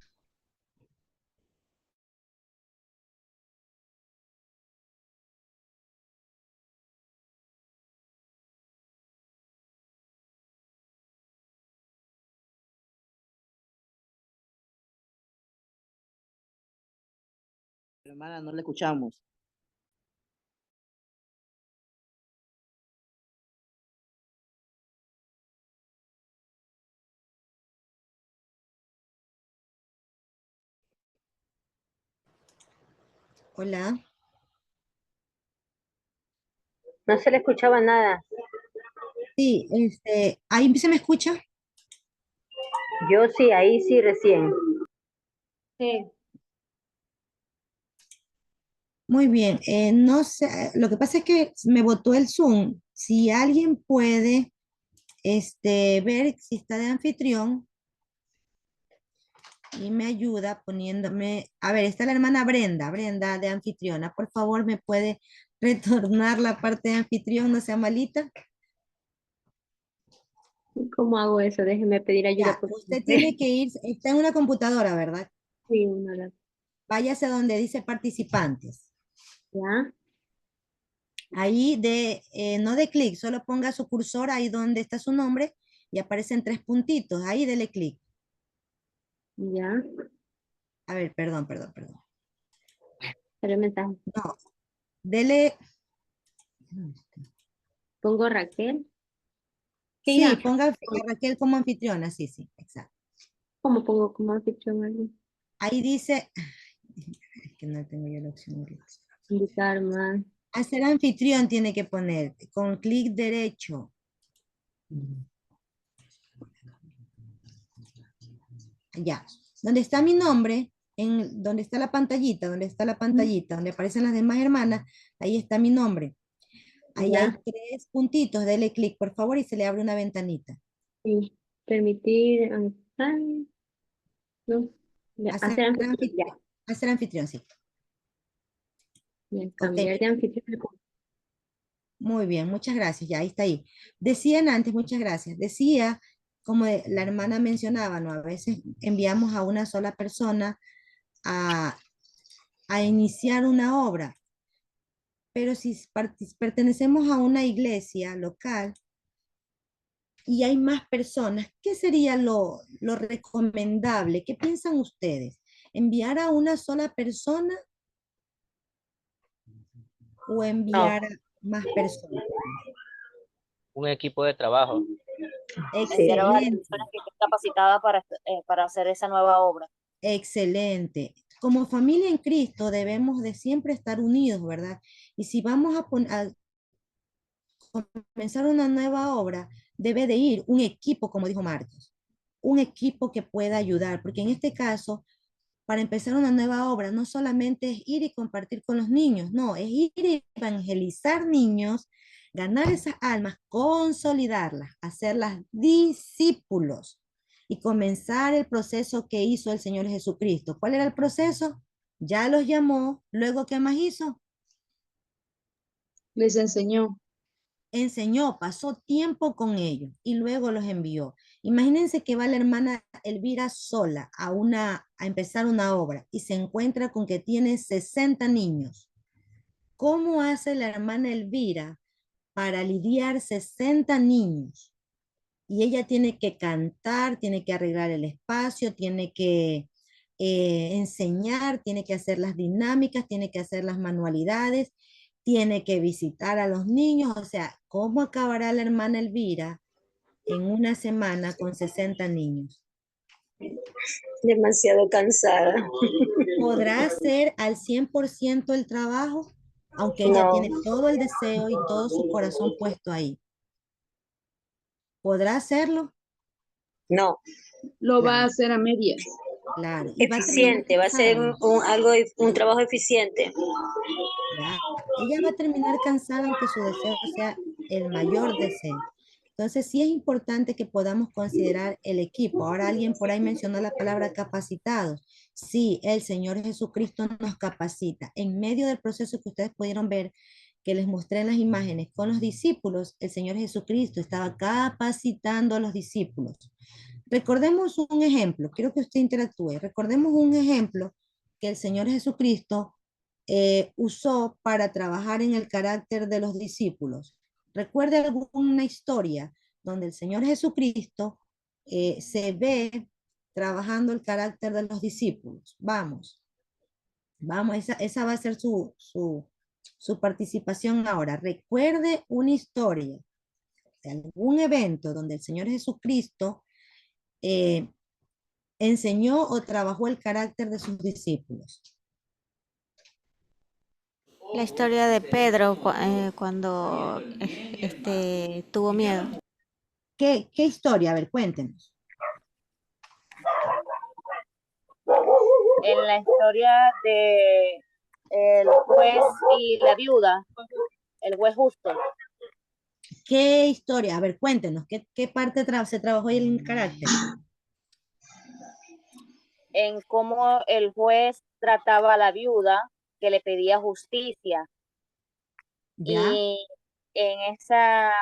Hermana, no le escuchamos. Hola. No se le escuchaba nada. Sí, ahí se me escucha. Yo sí, ahí sí recién. Sí. Muy bien. No sé, lo que pasa es que me botó el Zoom. Si alguien puede ver si está de anfitrión y me ayuda poniéndome, a ver, está la hermana Brenda de anfitriona. Por favor, ¿me puede retornar la parte de anfitrión? No sea malita. ¿Cómo hago eso? Déjeme pedir ayuda Ya, por usted tiene que ir, está en una computadora, ¿verdad? Sí, una la- Váyase donde dice participantes. ¿Ya? Ahí no de clic, solo ponga su cursor ahí donde está su nombre y aparecen 3 puntitos. Ahí dele clic. ¿Ya? A ver, perdón. Pero el mensaje. No, dele, Pongo Raquel. Que sí, diga, ponga a Raquel como anfitriona, sí, exacto. ¿cómo pongo como anfitrión a alguien? Ahí dice, es que no tengo yo la opción ahorita. Invitar más. Hacer anfitrión tiene que poner con clic derecho. Ya, donde está mi nombre, donde está la pantallita, donde aparecen las demás hermanas, ahí está mi nombre. Ahí hay Ya. 3 puntitos, dele clic por favor y se le abre una ventanita. Sí. Permitir. No. Ya, Hacer hacer anfitrión. Ya. anfitrión, hacer anfitrión, sí. Ya, Ok, cambiar de anfitrión. muy bien, muchas gracias, ya ahí está ahí. Decían antes, muchas gracias, decía, como la hermana mencionaba, ¿no? A veces enviamos a una sola persona a iniciar una obra. Pero si pertenecemos a una iglesia local y hay más personas, ¿qué sería lo recomendable? ¿Qué piensan ustedes? ¿Enviar a una sola persona o No, enviar a más personas? Un equipo de trabajo. sí. Enviar a varias Excelente, personas que estén capacitadas para hacer esa nueva obra. excelente. Como familia en Cristo debemos de siempre estar unidos, ¿verdad? Y si vamos a comenzar una nueva obra, debe de ir un equipo, como dijo Marcos, un equipo que pueda ayudar, porque en este caso, para empezar una nueva obra, no solamente es ir y compartir con los niños, no, es ir y evangelizar niños, ganar esas almas, consolidarlas, hacerlas discípulos y comenzar el proceso que hizo el Señor Jesucristo. ¿Cuál era el proceso? Ya los llamó, luego ¿qué más hizo? Les enseñó. Enseñó, pasó tiempo con ellos y luego los envió. Imagínense que va la hermana Elvira sola a empezar una obra y se encuentra con que tiene 60 niños. ¿Cómo hace la hermana Elvira para lidiar 60 niños? Y ella tiene que cantar, tiene que arreglar el espacio, tiene que enseñar, tiene que hacer las dinámicas, tiene que hacer las manualidades, tiene que visitar a los niños. O sea, ¿cómo acabará la hermana Elvira en una semana con 60 niños? Demasiado cansada. ¿Podrá hacer al 100% el trabajo? Aunque ella No, tiene todo el deseo y todo su corazón puesto ahí. ¿Podrá hacerlo? no. Lo va a Claro, hacer a medias. claro. Y va a terminar Eficiente, va a ser cansada. un trabajo eficiente. Ya, ella va a terminar cansada aunque su deseo sea el mayor deseo. Entonces, sí es importante que podamos considerar el equipo. Ahora alguien por ahí mencionó la palabra capacitados. Sí, el Señor Jesucristo nos capacita. En medio del proceso que ustedes pudieron ver, que les mostré en las imágenes, con los discípulos, el Señor Jesucristo estaba capacitando a los discípulos. Recordemos un ejemplo, quiero que usted interactúe. Recordemos un ejemplo que el Señor Jesucristo usó para trabajar en el carácter de los discípulos. ¿Recuerda alguna historia donde el Señor Jesucristo se ve trabajando el carácter de los discípulos? Vamos, vamos, esa va a ser su participación ahora. Recuerde una historia de algún evento donde el Señor Jesucristo eh, enseñó o trabajó el carácter de sus discípulos. La historia de Pedro cuando tuvo miedo. ¿Qué historia? A ver, cuéntenos. En la historia de el juez y la viuda, el juez justo, ¿Qué historia? A ver, cuéntenos. ¿Qué parte se trabajó ahí en el carácter? en cómo el juez trataba a la viuda que le pedía justicia. ¿Ya? Y en esa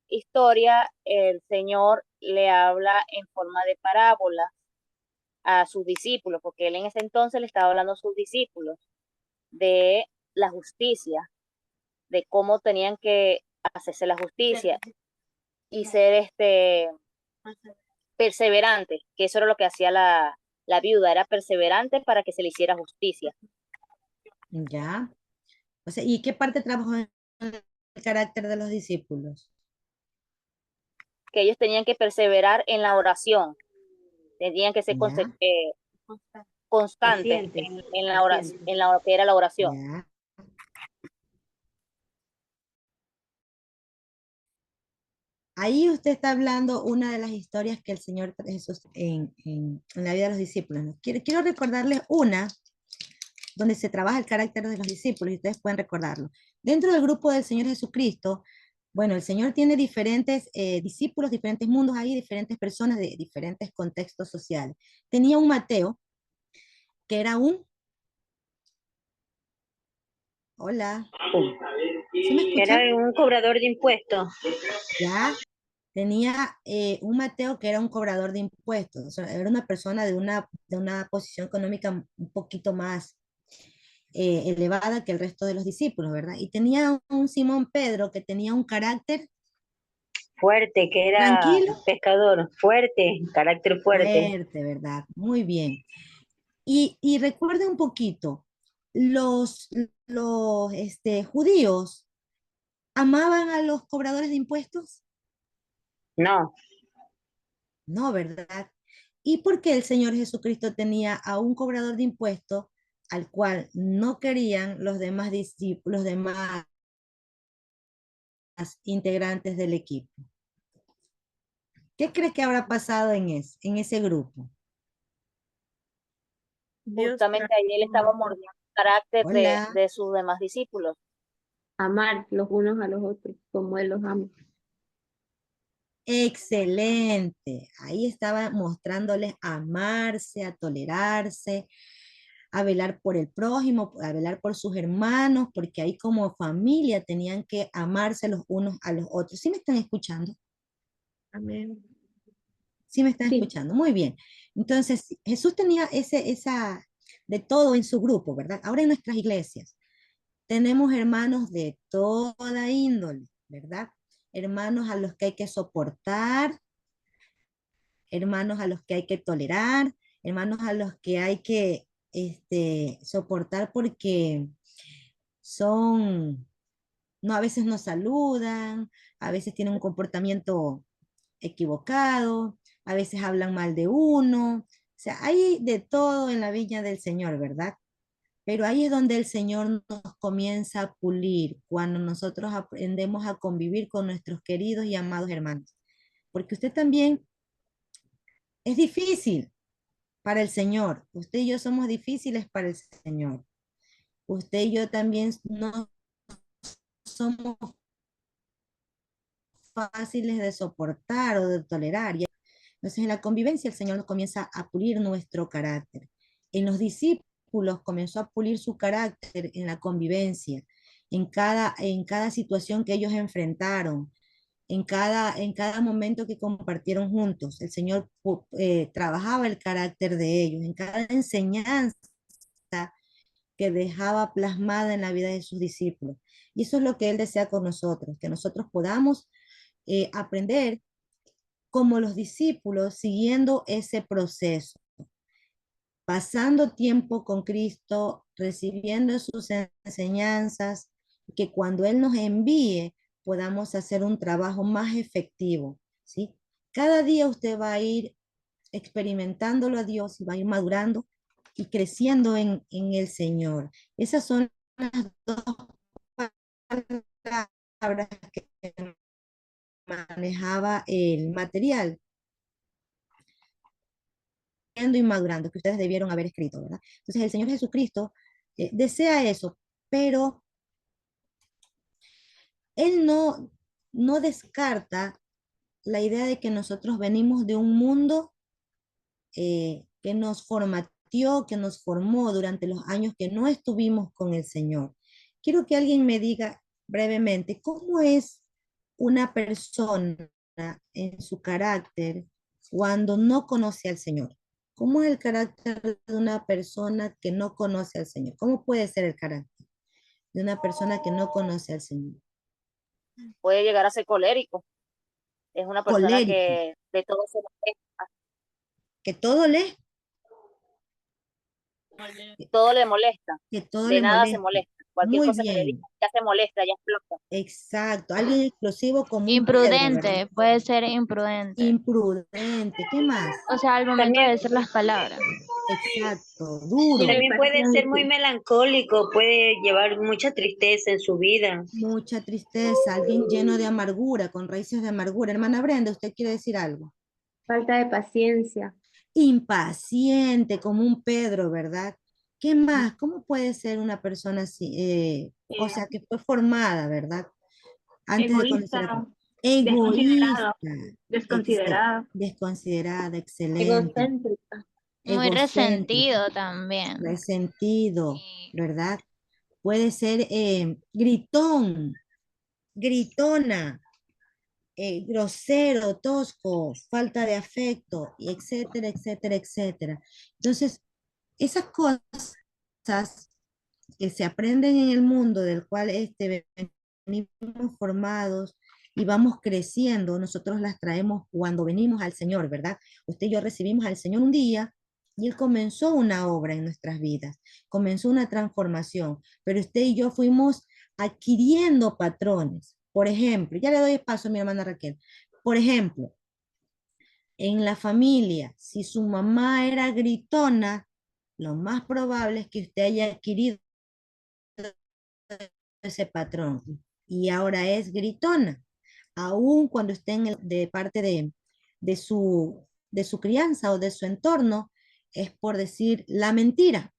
historia el Señor le habla en forma de parábola a sus discípulos, porque él en ese entonces le estaba hablando a sus discípulos de la justicia, de cómo tenían que hacerse la justicia y ser perseverante, que eso era lo que hacía la viuda, era perseverante para que se le hiciera justicia. ¿Ya? O sea, ¿y qué parte trabajó en el carácter de los discípulos? Que ellos tenían que perseverar en la oración, tenían que ser ¿Ya? constantes en la oración, en lo que era la oración. ¿Ya? Ahí usted está hablando una de las historias que el Señor Jesús en la vida de los discípulos, ¿no? Quiero recordarles una donde se trabaja el carácter de los discípulos y ustedes pueden recordarlo. Dentro del grupo del Señor Jesucristo, bueno, el Señor tiene diferentes discípulos, diferentes mundos ahí, diferentes personas de diferentes contextos sociales. Tenía un Mateo, que era un... Hola. ¿Sí me escuchan? Era un cobrador de impuestos. Ya. Tenía un Mateo que era un cobrador de impuestos, o sea, era una persona de una posición económica un poquito más elevada que el resto de los discípulos, ¿verdad? Y tenía un Simón Pedro que tenía un carácter Fuerte, que era tranquilo, pescador, fuerte, carácter fuerte. fuerte, ¿verdad? Muy bien. Y recuerda un poquito, los judíos amaban a los cobradores de impuestos. No, No, ¿verdad? ¿Y por qué el Señor Jesucristo tenía a un cobrador de impuestos al cual no querían los demás discípulos, los demás integrantes del equipo? ¿Qué crees que habrá pasado en ese grupo? Justamente ahí él estaba mordiendo el carácter Hola. de sus demás discípulos. Amar los unos a los otros como Él los ama. Excelente. Ahí estaba mostrándoles a amarse, a tolerarse, a velar por el prójimo, a velar por sus hermanos, porque ahí como familia tenían que amarse los unos a los otros. ¿Sí me están escuchando? Amén. Sí me están Sí. escuchando. Muy bien. Entonces, Jesús tenía esa de todo en su grupo, ¿verdad? Ahora en nuestras iglesias tenemos hermanos de toda índole, ¿verdad? Hermanos a los que hay que soportar, hermanos a los que hay que tolerar, hermanos a los que hay que soportar porque son, no, a veces no saludan, a veces tienen un comportamiento equivocado, a veces hablan mal de uno. O sea, hay de todo en la viña del Señor, ¿verdad? Pero ahí es donde el Señor nos comienza a pulir, cuando nosotros aprendemos a convivir con nuestros queridos y amados hermanos. Porque usted también es difícil para el Señor. Usted y yo somos difíciles para el Señor. Usted y yo también no somos fáciles de soportar o de tolerar. Entonces, en la convivencia, el Señor nos comienza a pulir nuestro carácter. En los discípulos comenzó a pulir su carácter en la convivencia, en cada situación que ellos enfrentaron, en cada momento que compartieron juntos. El Señor trabajaba el carácter de ellos, en cada enseñanza que dejaba plasmada en la vida de sus discípulos. Y eso es lo que Él desea con nosotros, que nosotros podamos aprender como los discípulos, siguiendo ese proceso, pasando tiempo con Cristo, recibiendo sus enseñanzas, que cuando Él nos envíe podamos hacer un trabajo más efectivo, ¿sí? Cada día usted va a ir experimentándolo a Dios y va a ir madurando y creciendo en el Señor. Esas son las dos palabras que manejaba el material y madurando, que ustedes debieron haber escrito, ¿verdad? Entonces el Señor Jesucristo desea eso, pero Él no descarta la idea de que nosotros venimos de un mundo que nos formateó, que nos formó durante los años que no estuvimos con el Señor. Quiero que alguien me diga brevemente, ¿cómo es una persona en su carácter cuando no conoce al Señor? ¿Cómo es el carácter de una persona que no conoce al Señor? ¿Cómo puede ser el carácter de una persona que no conoce al Señor? Puede llegar a ser colérico. Es una persona Colérico, que de todo se molesta, que todo le, todo le molesta, que todo de le nada se molesta. molesta. Cualquier Muy cosa que le diga, bien, ya se molesta, ya explota. exacto. Alguien explosivo como un piedra, ¿verdad? Imprudente, puede ser imprudente. Imprudente, ¿qué más? O sea, al momento de también, decir las palabras. Exacto, duro, también puede ser muy melancólico, puede llevar mucha tristeza en su vida. mucha tristeza, alguien lleno de amargura, con raíces de amargura. Hermana Brenda, ¿usted quiere decir algo? Falta de paciencia. Impaciente, como un Pedro, ¿verdad? ¿Qué más? ¿Cómo puede ser una persona así? O sea, que fue formada, ¿verdad? Antes de conocer a Egoísta, Cristo. Egoísta, desconsiderado, desconsiderado. desconsiderada, excelente. Egocéntrica. Muy Egocéntrica, resentido también. resentido, ¿verdad? Puede ser gritón, gritona, grosero, tosco, falta de afecto, y etcétera, etcétera, etcétera. Entonces, esas cosas se aprenden en el mundo del cual venimos formados y vamos creciendo, nosotros las traemos cuando venimos al Señor, ¿verdad? Usted y yo recibimos al Señor un día y Él comenzó una obra en nuestras vidas, comenzó una transformación, pero usted y yo fuimos adquiriendo patrones. Por ejemplo, ya le doy paso a mi hermana Raquel. Por ejemplo, en la familia, si su mamá era gritona, lo más probable es que usted haya adquirido ese patrón y ahora es gritona, aun cuando esté de parte de su crianza o de su entorno, es por decir la mentira.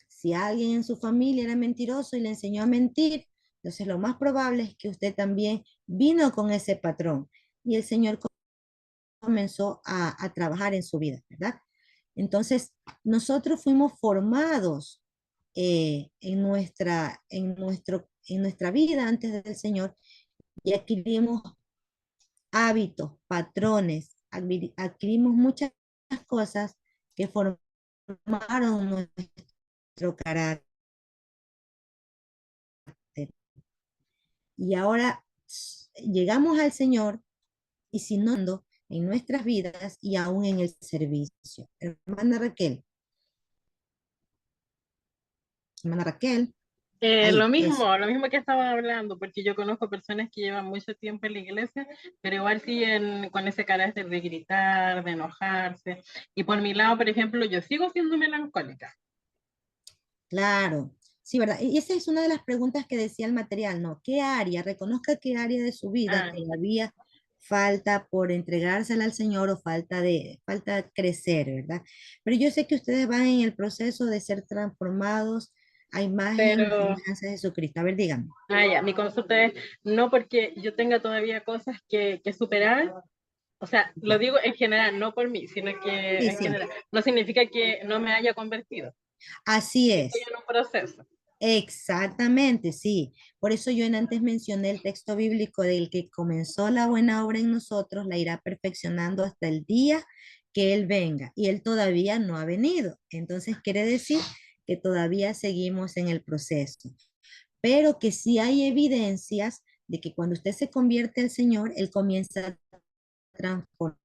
Si alguien en su familia era mentiroso y le enseñó a mentir, entonces lo más probable es que usted también vino con ese patrón y el Señor comenzó a trabajar en su vida, ¿verdad? Entonces, nosotros fuimos formados en nuestra vida antes del Señor y adquirimos hábitos, patrones, adquirimos muchas cosas que formaron nuestro carácter. Y ahora llegamos al Señor y si no, en nuestras vidas y aún en el servicio. Hermana Raquel. Hermana Raquel. Lo mismo que estaban hablando, porque yo conozco personas que llevan mucho tiempo en la iglesia, pero igual siguen con ese carácter de gritar, de enojarse. Y por mi lado, por ejemplo, yo sigo siendo melancólica. Claro, sí, ¿verdad? Y esa es una de las preguntas que decía el material, ¿no? ¿Qué área? Reconozca qué área de su vida todavía falta por entregársela al Señor o falta crecer, ¿verdad? Pero yo sé que ustedes van en el proceso de ser transformados a imagen y semejanza de Jesucristo. A ver, díganme. Mi consulta es, no porque yo tenga todavía cosas que superar, o sea, lo digo en general, no por mí, sino que en general, no significa que no me haya convertido. Así es. Estoy en un proceso. Exactamente, sí. Por eso yo antes mencioné el texto bíblico del que comenzó la buena obra en nosotros, la irá perfeccionando hasta el día que Él venga. Y Él todavía no ha venido. Entonces quiere decir que todavía seguimos en el proceso. Pero que sí hay evidencias de que cuando usted se convierte al Señor, Él comienza a transformar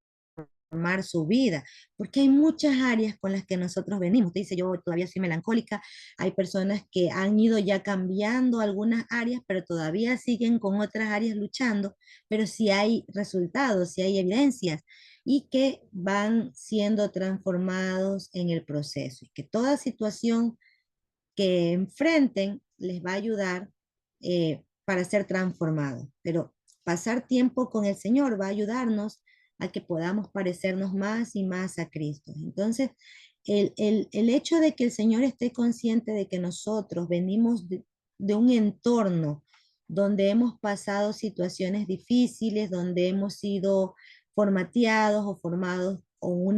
su vida, porque hay muchas áreas con las que nosotros venimos. Usted dice, yo todavía soy melancólica, hay personas que han ido ya cambiando algunas áreas, pero todavía siguen con otras áreas luchando, pero sí hay resultados, sí hay evidencias y que van siendo transformados en el proceso y que toda situación que enfrenten les va a ayudar para ser transformados, pero pasar tiempo con el Señor va a ayudarnos a que podamos parecernos más y más a Cristo. Entonces, el hecho de que el Señor esté consciente de que nosotros venimos de un entorno donde hemos pasado situaciones difíciles, donde hemos sido formateados o formados o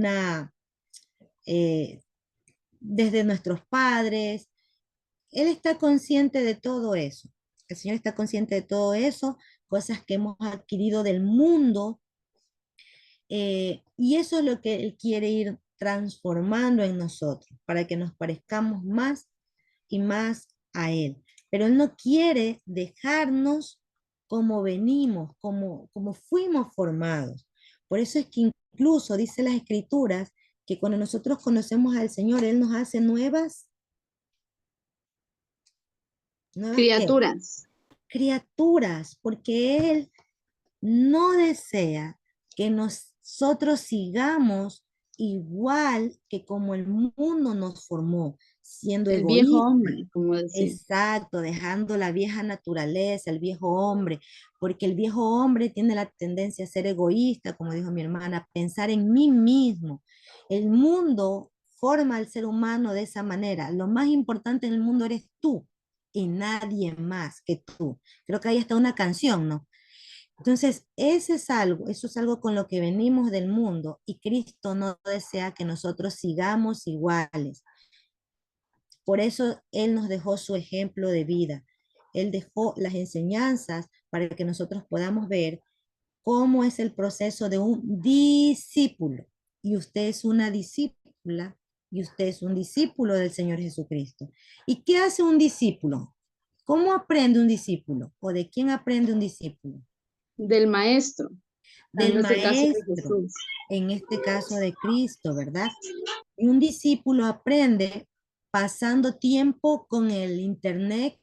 desde nuestros padres, Él está consciente de todo eso. El Señor está consciente de todo eso, cosas que hemos adquirido del mundo, y eso es lo que Él quiere ir transformando en nosotros, para que nos parezcamos más y más a Él. Pero Él no quiere dejarnos como venimos, como fuimos formados. Por eso es que incluso dice las Escrituras que cuando nosotros conocemos al Señor, Él nos hace nuevas criaturas. Criaturas, porque Él no desea que nosotros sigamos igual que como el mundo nos formó, siendo el egoístas. Viejo hombre, como decía. Exacto, dejando la vieja naturaleza, el viejo hombre, porque el viejo hombre tiene la tendencia a ser egoísta, como dijo mi hermana, a pensar en mí mismo. El mundo forma al ser humano de esa manera. Lo más importante en el mundo eres tú y nadie más que tú. Creo que ahí está una canción, ¿no? Entonces, eso es algo con lo que venimos del mundo y Cristo no desea que nosotros sigamos iguales. Por eso Él nos dejó su ejemplo de vida. Él dejó las enseñanzas para que nosotros podamos ver cómo es el proceso de un discípulo. Y usted es una discípula y usted es un discípulo del Señor Jesucristo. ¿Y qué hace un discípulo? ¿Cómo aprende un discípulo? ¿O de quién aprende un discípulo? Del maestro. Del En este caso de maestro, Jesús. en este caso de Cristo, ¿verdad? Y un discípulo aprende pasando tiempo con el internet,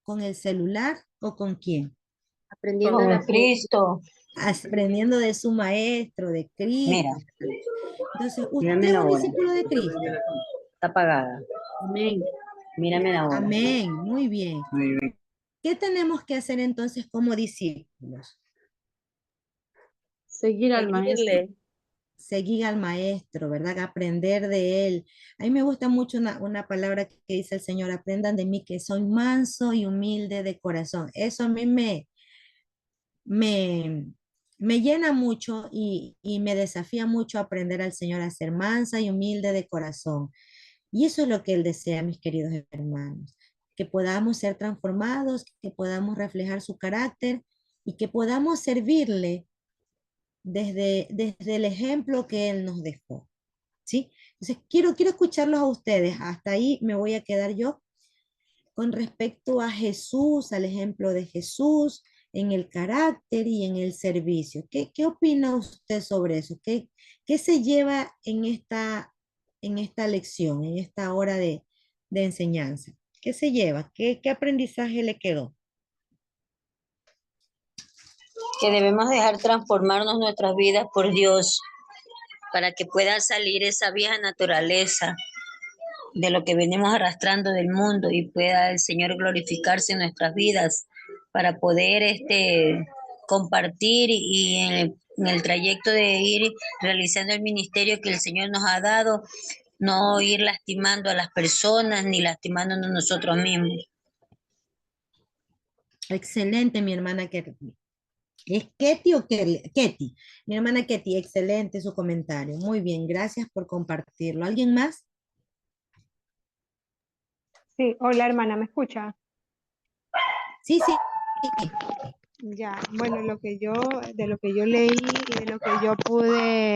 con el celular o con quién. Aprendiendo Con de el Cristo. Aprendiendo de su maestro, de Mira, Cristo. Entonces, mírame usted es la un hora. discípulo de Cristo. Está apagada. Amén. Mírame la hora. Amén, muy bien. Muy bien. ¿Qué tenemos que hacer entonces como discípulos? Seguir al maestro. Seguirle. Seguir al maestro, ¿verdad? Aprender de él. A mí me gusta mucho una palabra que dice el Señor: aprendan de mí que soy manso y humilde de corazón. Eso a mí me, me llena mucho y me desafía mucho aprender al Señor a ser mansa y humilde de corazón. Y eso es lo que Él desea, mis queridos hermanos, que podamos ser transformados, que podamos reflejar su carácter y que podamos servirle desde el ejemplo que Él nos dejó. ¿Sí? Entonces, quiero escucharlos a ustedes. Hasta ahí me voy a quedar yo con respecto a Jesús, al ejemplo de Jesús en el carácter y en el servicio. ¿Qué opina usted sobre eso? ¿Qué se lleva en esta lección, en esta hora de enseñanza? ¿Qué se lleva? ¿Qué aprendizaje le quedó? Que debemos dejar transformarnos nuestras vidas por Dios para que pueda salir esa vieja naturaleza de lo que venimos arrastrando del mundo y pueda el Señor glorificarse en nuestras vidas para poder compartir y en el trayecto de ir realizando el ministerio que el Señor nos ha dado, no ir lastimando a las personas ni lastimándonos nosotros mismos. Excelente, mi hermana Ketty. ¿Es Ketty o Ketty? Mi hermana Ketty, excelente su comentario. Muy bien, gracias por compartirlo. ¿Alguien más? Sí, hola hermana, ¿me escucha? Sí, sí. Ya, bueno, de lo que yo leí y de lo que yo pude